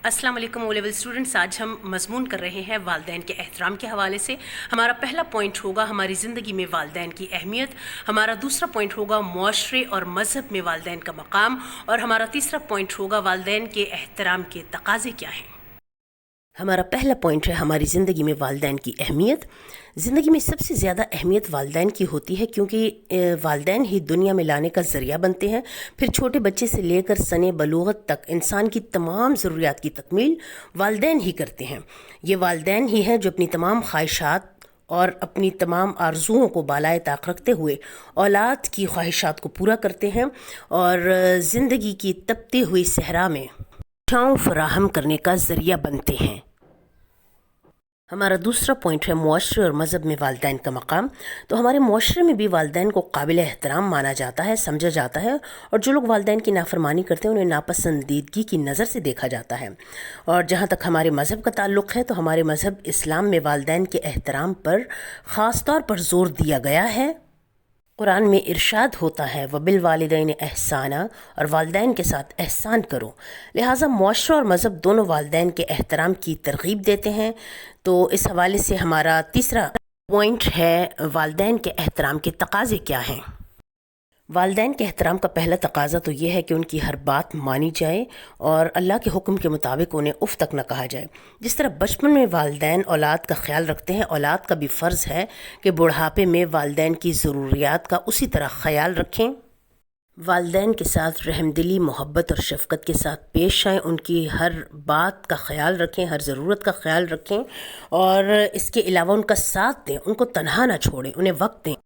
अस्सलाम वालेकुम O level students. आज हम मज़मून कर रहे हैं वालदैन के एहतराम के हवाले से। हमारा पहला पॉइंट होगा हमारी ज़िंदगी में वालदैन की अहमियत, हमारा दूसरा पॉइंट होगा मुआशरे और मज़हब में वालदैन का मकाम, और हमारा तीसरा पॉइंट होगा वालदैन के एहतराम के तकाज़े क्या हैं। हमारा पहला पॉइंट है हमारी ज़िंदगी में वालदैन की अहमियत। ज़िंदगी में सबसे ज़्यादा अहमियत वालदैन की होती है, क्योंकि वालदैन ही दुनिया में लाने का ज़रिया बनते हैं। फिर छोटे बच्चे से लेकर सने बलूगत तक इंसान की तमाम ज़रूरियात की तकमील वालदैन ही करते हैं। ये वालदैन ही हैं जो अपनी तमाम ख्वाहिशात और अपनी तमाम आरजुओं को बालाए ताक रखते हुए औलाद की ख्वाहिशात को पूरा करते हैं और ज़िंदगी की तपती हुई सहरा में छाँव फराहम करने का ज़रिया बनते हैं। हमारा दूसरा पॉइंट है मुआशरे और मज़हब में वालदैन का मकाम। तो हमारे मुआशरे में भी वालदैन को काबिल एहतराम माना जाता है, समझा जाता है, और जो लोग वालदैन की नाफरमानी करते हैं उन्हें नापसंदीदगी की नज़र से देखा जाता है। और जहाँ तक हमारे मज़हब का ताल्लुक़ है तो हमारे मज़हब इस्लाम में वालदैन के एहतराम पर ख़ास तौर पर ज़ोर दिया गया है। कुरान में इरशाद होता है वबिल वालिदैन एहसाना, और वालदैन के साथ एहसान करो। लिहाजा मुआशरा और मज़हब दोनों वालदैन के एहतराम की तरगीब देते हैं। तो इस हवाले से हमारा तीसरा पॉइंट है वालदैन के एहतराम के तकाज़े क्या हैं। वालदैन के एहतराम का पहला तकाज़ा तो ये है कि उनकी हर बात मानी जाए और अल्लाह के हुक्म के मुताबिक उन्हें उफ़ तक न कहा जाए। जिस तरह बचपन में वालदैन औलाद का ख्याल रखते हैं, औलाद का भी फ़र्ज़ है कि बुढ़ापे में वालदैन की ज़रूरियात का उसी तरह ख़याल रखें। वालदैन के साथ रहमदिली, मोहब्बत और शफ़क़त के साथ पेश आएँ, उनकी हर बात का ख़याल रखें, हर ज़रूरत का ख़याल रखें, और इसके अलावा उनका साथ दें, उनको तन्हा ना छोड़ें, उन्हें वक्त दें।